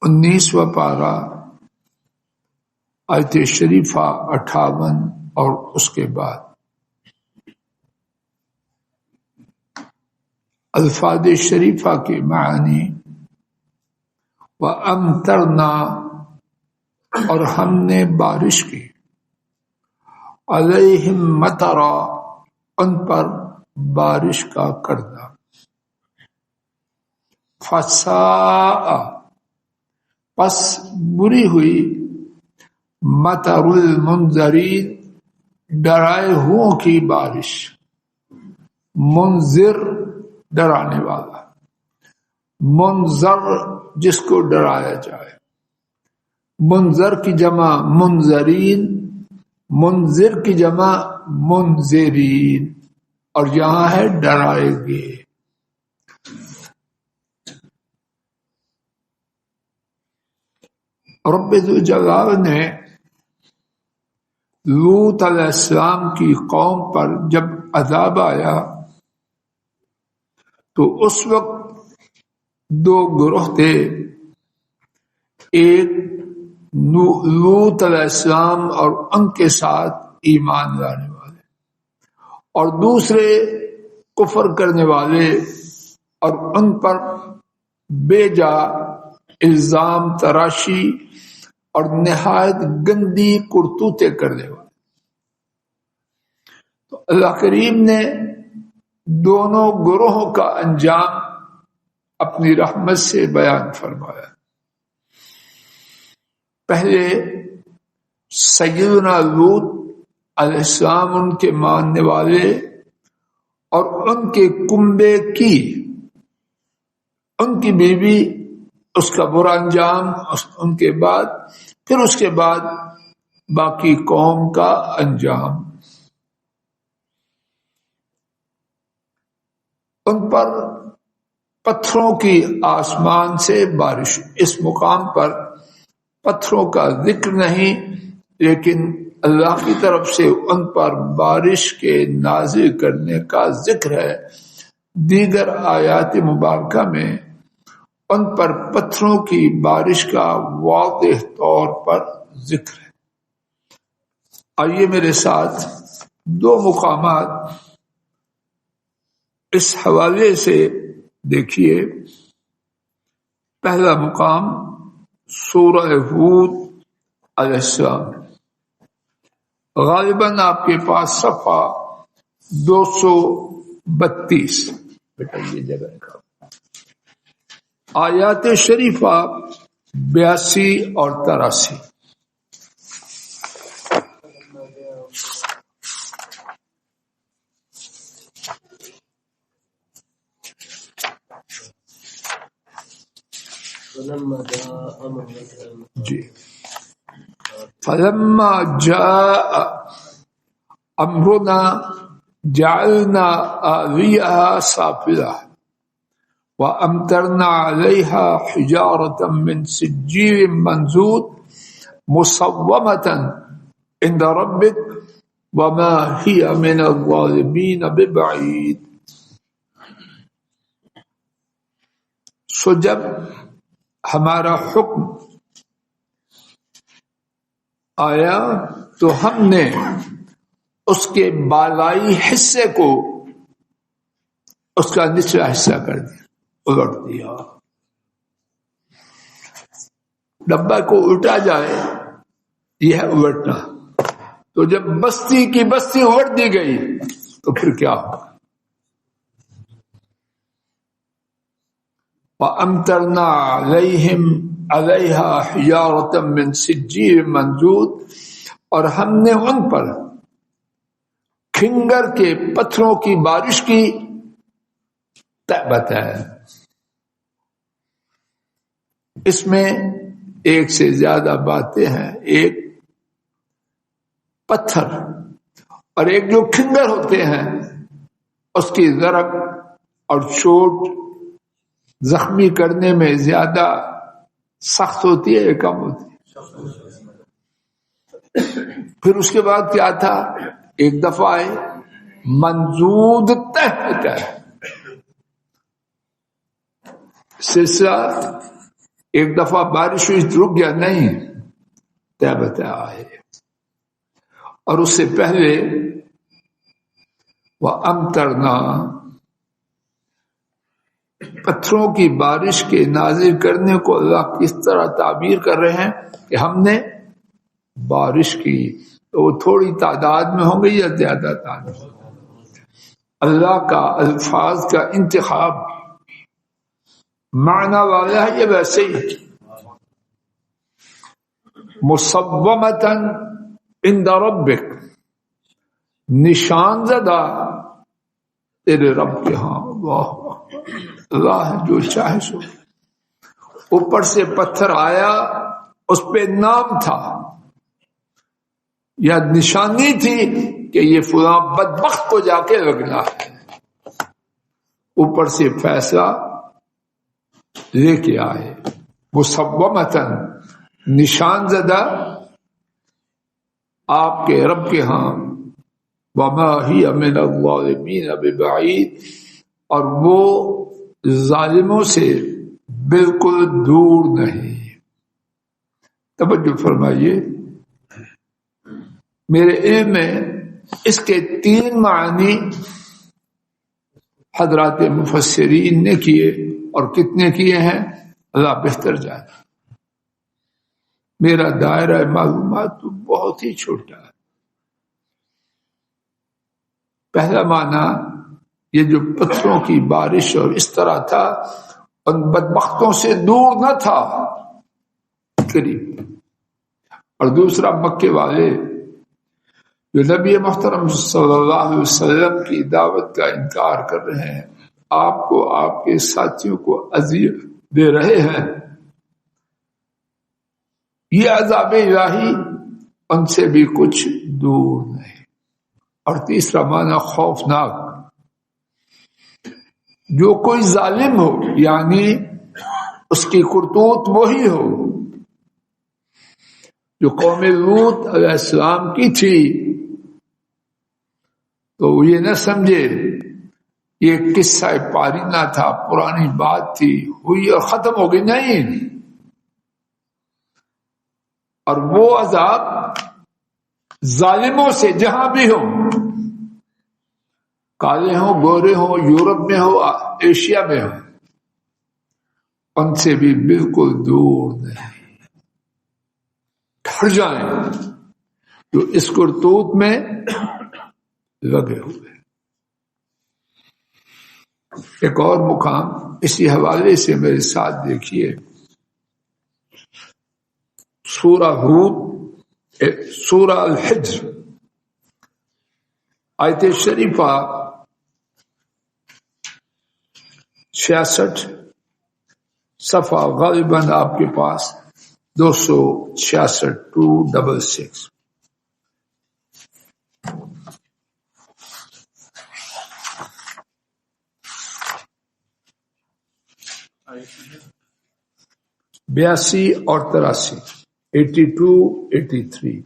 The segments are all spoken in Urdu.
19واں پارہ آیت شریفہ 58 اور اس کے بعد الفاظ شریفہ کے معنی وَأَمْطَرْنَا اور ہم نے بارش کی علیہم مطرا ان پر بارش کا کرنا فساء پس بری ہوئی مطر المنذرین ڈرائے ہوں کی بارش منذر ڈرانے والا منذر جس کو ڈرایا جائے منذر کی جمع منذرین منذر کی جمع منذرین اور یہاں ہے ڈرائے گے رب ذوالجلال نے لوط علیہ السلام کی قوم پر جب عذاب آیا تو اس وقت دو گروہ تھے، ایک لوط علیہ السلام اور ان کے ساتھ ایمان لانے والے اور دوسرے کفر کرنے والے اور ان پر بے جا الزام تراشی اور نہایت گندی کرتوتیں کرنے والے. تو اللہ کریم نے دونوں گروہوں کا انجام اپنی رحمت سے بیان فرمایا. پہلے سیدنا لوط علیہ السلام ان کے ماننے والے اور ان کے کنبے کی ان کی بیوی اس کا برا انجام ان کے بعد پھر اس کے بعد باقی قوم کا انجام. ان پر پتھروں کی آسمان سے بارش. اس مقام پر پتھروں کا ذکر نہیں لیکن اللہ کی طرف سے ان پر بارش کے نازل کرنے کا ذکر ہے. دیگر آیات مبارکہ میں ان پر پتھروں کی بارش کا واضح طور پر ذکر ہے. آئیے میرے ساتھ دو مقامات اس حوالے سے دیکھیے. پہلا مقام سورہ ہود علیہ السلام، غالباً آپ کے پاس صفحہ 232 بیٹا یہ جگہ کا آیات شریفہ 82 اور 83. جی فلما جاء امرنا جعلنا عاليها سافلها وامطرنا عليها حجارة من سجيل منضود مصومة عند ربك وما هي من الظالمين ببعيد. سو جب ہمارا حکم آیا تو ہم نے اس کے بالائی حصے کو اس کا نچلا حصہ کر دیا، الٹ دیا. ڈبہ کو الٹا جائے یہ ہے الٹنا. تو جب بستی کی بستی الٹ دی گئی تو پھر کیا ہوگا؟ وَأَمْطَرْنَا عَلَيْهِمْ عَلَيْهَا حِجَارَةً مِّن سِجِّيلٍ مَّنضُودٍ اور ہم نے ان پر کھنگر کے پتھروں کی بارش کی. بتایا اس میں ایک سے زیادہ باتیں ہیں. ایک پتھر اور ایک جو کھنگر ہوتے ہیں اس کی ضرب اور چوٹ زخمی کرنے میں زیادہ سخت ہوتی ہے یا کم ہوتی ہے؟ پھر اس کے بعد کیا تھا؟ ایک دفعہ ہے منضود تحت سلسلہ ایک دفعہ بارش ہوئی رک گیا نہیں، طے بتا آئے. اور اس سے پہلے وَأَمْطَرْنَا، پتھروں کی بارش کے نازل کرنے کو اللہ کس طرح تعبیر کر رہے ہیں کہ ہم نے بارش کی. تو وہ تھوڑی تعداد میں ہوں گے یا زیادہ تعداد؟ اللہ کا الفاظ کا انتخاب معنی والا ہے یہ ویسے ہی. مصومتاً عند ربک، نشان زدہ تیرے رب کے ہاں. اللہ ہے جو چاہے سو. اوپر سے پتھر آیا، اس پہ نام تھا یا نشانی تھی کہ یہ فلاں بدبخت کو جا کے لگنا ہے. اوپر سے فیصلہ لے کے آئے. مصومتاً، نشان زدہ آپ کے رب کے ہاں. وما ہی من الظالمین ببعید، اور وہ ظالموں سے بالکل دور نہیں. توجہ فرمائیے، میرے علم میں اس کے 3 معنی حضرات مفسرین نے کیے، اور کتنے کیے ہیں اللہ بہتر جانے. میرا دائرہ معلومات تو بہت ہی چھوٹا ہے. پہلا معنی یہ جو پتھروں کی بارش اور اس طرح تھا، ان بدبختوں سے دور نہ تھا، قریب. اور دوسرا مکے والے جو نبی محترم صلی اللہ علیہ وسلم کی دعوت کا انکار کر رہے ہیں، آپ کو آپ کے ساتھیوں کو اذیت دے رہے ہیں، یہ عذاب الہی ان سے بھی کچھ دور نہیں. اور تیسرا معنی خوفناک، جو کوئی ظالم ہو، یعنی اس کی کرتوت وہی ہو جو قوم لوط علیہ السلام کی تھی، تو وہ یہ نہ سمجھے یہ قصہ پارینہ تھا، پرانی بات تھی، ہوئی اور ختم ہو گئی. نہیں. اور وہ عذاب ظالموں سے جہاں بھی ہوں، کالے ہوں، گورے ہوں، یورپ میں ہو، ایشیا میں ہو، ان سے بھی بالکل دور نہیں. ٹھہر جائیں جو اس کرتوت میں لگے ہوئے. ایک اور مقام اسی حوالے سے میرے ساتھ دیکھیے، سورہ ہود، سورہ الحجر، آیت شریفہ 66، صفحہ غالباً آپ کے پاس 266 266. بیاسی اور 83، 82 83.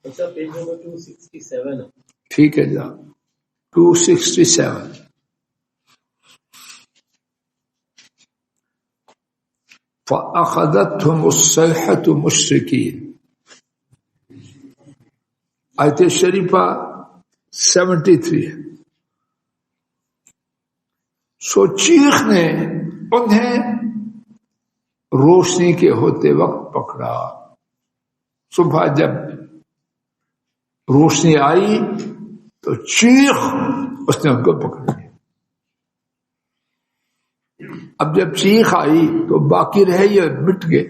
اچھا، پیج نمبر 267. ٹھیک ہے جا 267. فَأَخَذَتْهُمُ الصَّيْحَةُ مُشْرِكِينَ، آیت شریفہ 73 ہے. سو چیخ نے انہیں روشنی کے ہوتے وقت پکڑا. صبح جب روشنی آئی تو چیخ اس نے ان کو پکڑ لیا. اب جب چیخ آئی تو باقی رہے یہ مٹ گئے،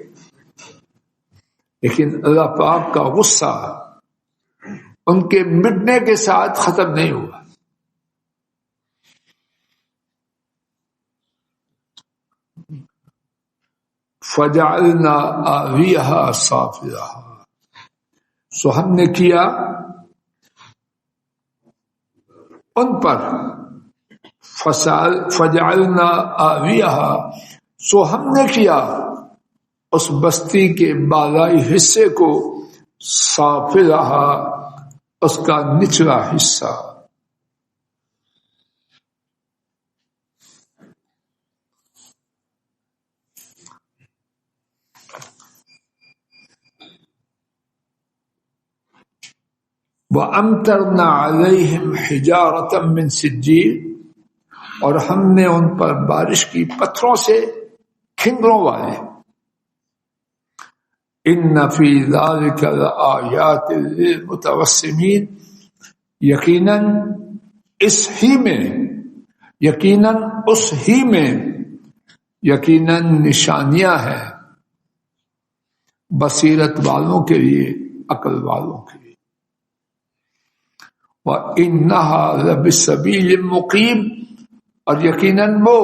لیکن اللہ پاک کا غصہ ان کے مٹنے کے ساتھ ختم نہیں ہوا. فجعلنا عالیہا سافلہا، سو ہم نے کیا ان پر، فجعلنا عالیہا، سو ہم نے کیا اس بستی کے بالائی حصے کو، سافلھا اس کا نچلا حصہ. وَأَمْطَرْنَا عَلَيْهِمْ حِجَارَةً مِّن سِجِّيلٍ، اور ہم نے ان پر بارش کی پتھروں سے کھنگروں والے. إِنَّ فِي ذَلِكَ لَآيَاتٍ لِّلْمُتَوَسِّمِينَ، یقیناً اس ہی میں، یقیناً اس ہی میں، یقیناً نشانیاں ہیں بصیرت والوں کے لیے، عقل والوں کے لیے. وَإِنَّهَا لَبِسَبِيلٍ مُقِيمٍ، اور یقیناً وہ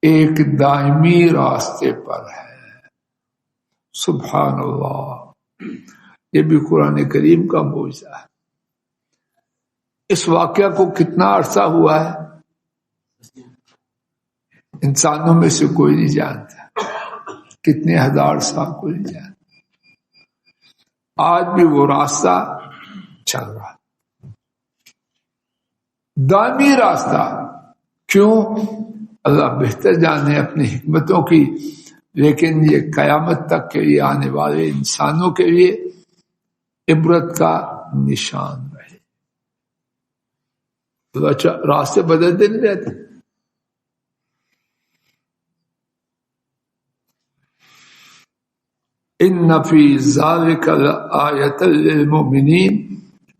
ایک دائمی راستے پر ہے. سبحان اللہ، یہ بھی قرآن کریم کا معجزہ ہے. اس واقعہ کو کتنا عرصہ ہوا ہے انسانوں میں سے کوئی نہیں جانتا، کتنے ہزار سال کوئی نہیں جانتا. آج بھی وہ راستہ چل رہا، دائمی راستہ. کیوں؟ اللہ بہتر جانے اپنی حکمتوں کی، لیکن یہ قیامت تک کے لیے آنے والے انسانوں کے لیے عبرت کا نشان رہے. راستے بدلتے نہیں رہتے. ان فی ذلک لآیۃ للمؤمنین،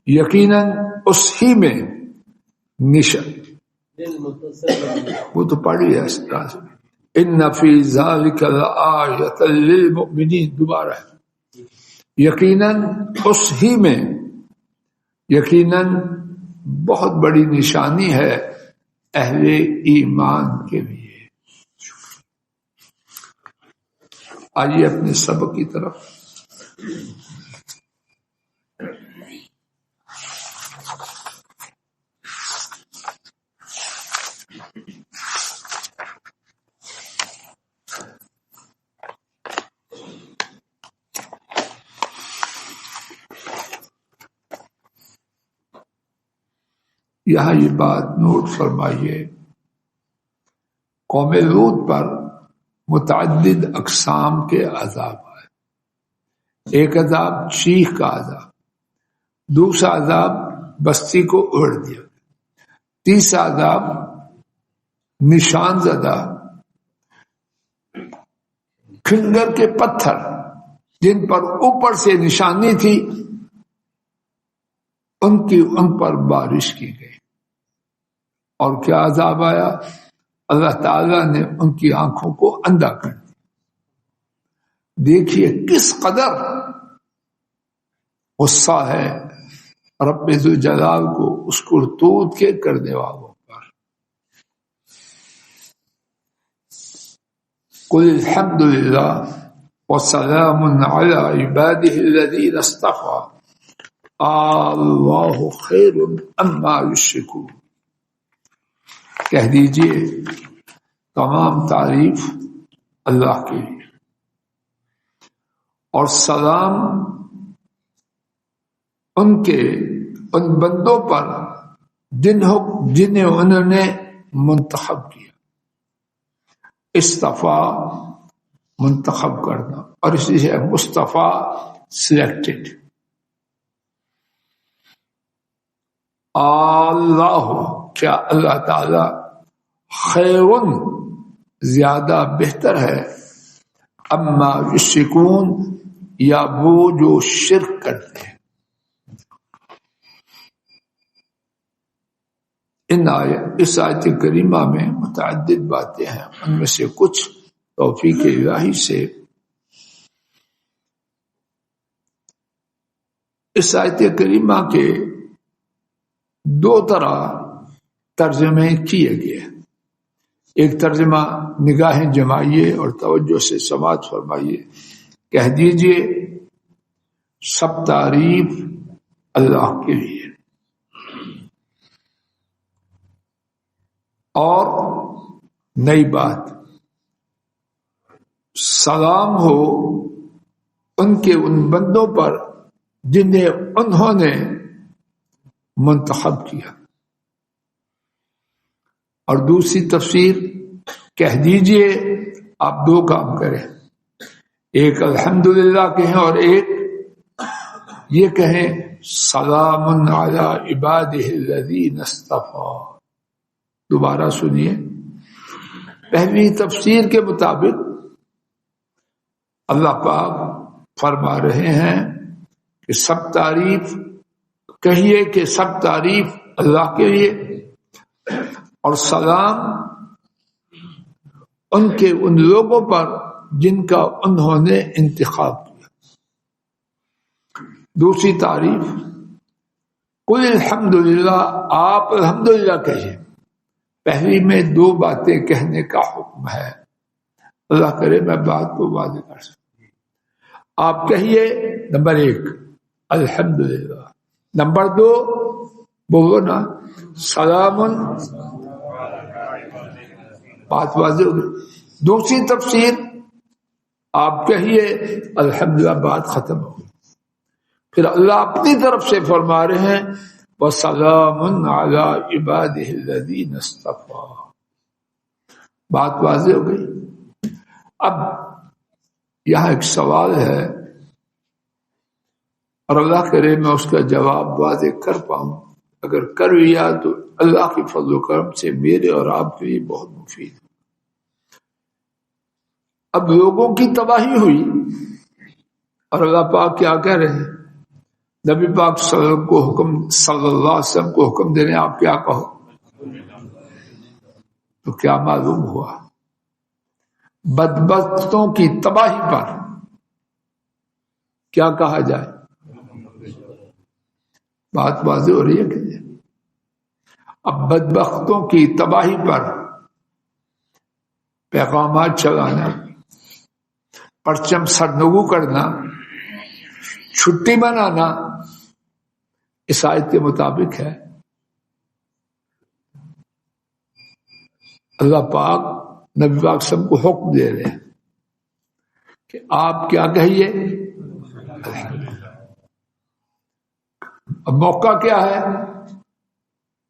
یقیناً اس ہی میں وہ تو پڑھی ہے اس طرح سے. ان فی ذلک لآیۃ للمؤمنین، دوبارہ ہے، یقیناً اس ہی میں، یقیناً بہت بڑی نشانی ہے اہل ایمان کے لیے. آئیے اپنے سبق کی طرف. یہاں یہ بات نوٹ فرمائیے، قوم لوط پر متعدد اقسام کے عذاب آئے. ایک عذاب چیخ کا عذاب، دوسرا عذاب بستی کو اڑ دیا، تیسرا عذاب نشان زدہ کھنگر کے پتھر جن پر اوپر سے نشانی تھی، ان پر بارش کی گئی. اور کیا عذاب آیا؟ اللہ تعالیٰ نے ان کی آنکھوں کو اندھا کر دیا. دیکھیے کس قدر غصہ ہے رب ذوالجلال کو اس کرتوت کے کرنے والوں پر. قل الحمد للہ وسلام علی عبادہ الذین اصطفیٰ اللہ خیر اما یشرکون. کہہ دیجئے تمام تعریف اللہ کے لیے، اور سلام ان بندوں پر جنہیں انہوں نے منتخب کیا. استفا منتخب کرنا، اور اسی سے مصطفیٰ سلیکٹڈ. اللہ، کیا اللہ تعالی خیرن زیادہ بہتر ہے، اما یشرکون یا وہ جو شرک کرتے ہیں. اس آیت کریمہ میں متعدد باتیں ہیں، ان میں سے کچھ توفیق الہی سے اس آیت کریمہ کے دو طرح ترجمے کیے گئے. ایک ترجمہ نگاہیں جمائیے اور توجہ سے سماعت فرمائیے. کہہ دیجئے سب تعریف اللہ کے لیے. اور نئی بات، سلام ہو ان کے ان بندوں پر جنہیں انہوں نے منتخب کیا. اور دوسری تفسیر کہہ دیجئے آپ دو کام کریں، ایک الحمدللہ کہیں اور ایک یہ کہیں سلام علی عبادہ الذین اصطفیٰ. دوبارہ سنیے. پہلی تفسیر کے مطابق اللہ پاک فرما رہے ہیں کہ سب تعریف کہیے کہ سب تعریف اللہ کے لیے، اور سلام ان کے ان لوگوں پر جن کا انہوں نے انتخاب کیا. دوسری تعریف قل الحمدللہ، آپ الحمدللہ کہیے. پہلی میں دو باتیں کہنے کا حکم ہے. اللہ کرے میں بات کو واضح کر سکوں. آپ کہیے نمبر ایک الحمدللہ، نمبر دو بولو نا سلام. بات واضح ہو گئی. دوسری تفسیر آپ کہیے الحمدللہ، بات ختم ہو گئی. پھر اللہ اپنی طرف سے فرما رہے ہیں وَسَلَامٌ عَلَىٰ عِبَادِهِ الَّذِينَ اصْطَفَىٰ. بات واضح ہو گئی. اب یہاں ایک سوال ہے اور اللہ کرے میں اس کا جواب واضح کر پاؤں. اگر کر لیا تو اللہ کی فضل و کرم سے میرے اور آپ کے لیے بہت مفید. اب لوگوں کی تباہی ہوئی اور اللہ پاک کیا کہہ رہے ہیں؟ نبی پاک صلی اللہ علیہ وسلم کو حکم دے رہے ہیں آپ کیا کہو. تو کیا معلوم ہوا؟ بدبختوں کی تباہی پر کیا کہا جائے؟ بات واضح ہو رہی ہے کہ نہیں؟ اب بدبختوں کی تباہی پر پیغامات چلانا، پرچم سرنگو کرنا، چھٹی منانا اس آیت کے مطابق ہے. اللہ پاک نبی پاک سب کو حکم دے رہے ہیں کہ آپ کیا کہیے اب موقع کیا ہے؟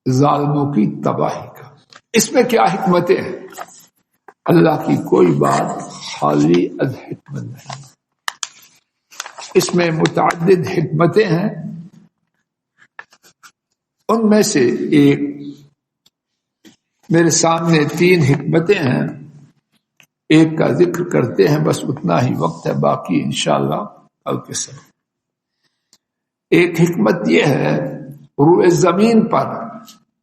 ظالموں کی تباہی کا. اس میں کیا حکمتیں ہیں؟ اللہ کی کوئی بات خالی از حکمت نہیں. اس میں متعدد حکمتیں ہیں. ان میں سے ایک میرے سامنے 3 حکمتیں ہیں. ایک کا ذکر کرتے ہیں، بس اتنا ہی وقت ہے، باقی انشاءاللہ کل کے سبب. ایک حکمت یہ ہے روئے زمین پر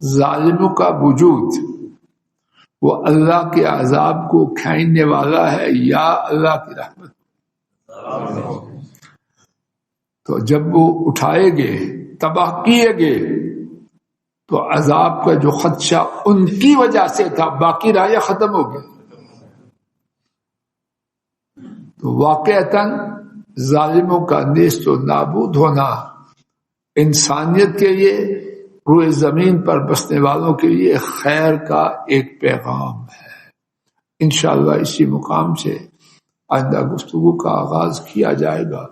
ظالموں کا وجود وہ اللہ کے عذاب کو کھینچنے والا ہے یا اللہ کی رحمت. تو جب وہ اٹھائے گئے، تباہ کیے گئے، تو عذاب کا جو خدشہ ان کی وجہ سے تھا باقی رائے ختم ہو گئے. تو واقعتاً ظالموں کا نیست و نابود ہونا انسانیت کے لیے، روئے زمین پر بسنے والوں کے لیے خیر کا ایک پیغام ہے. انشاءاللہ اسی مقام سے آئندہ گفتگو کا آغاز کیا جائے گا.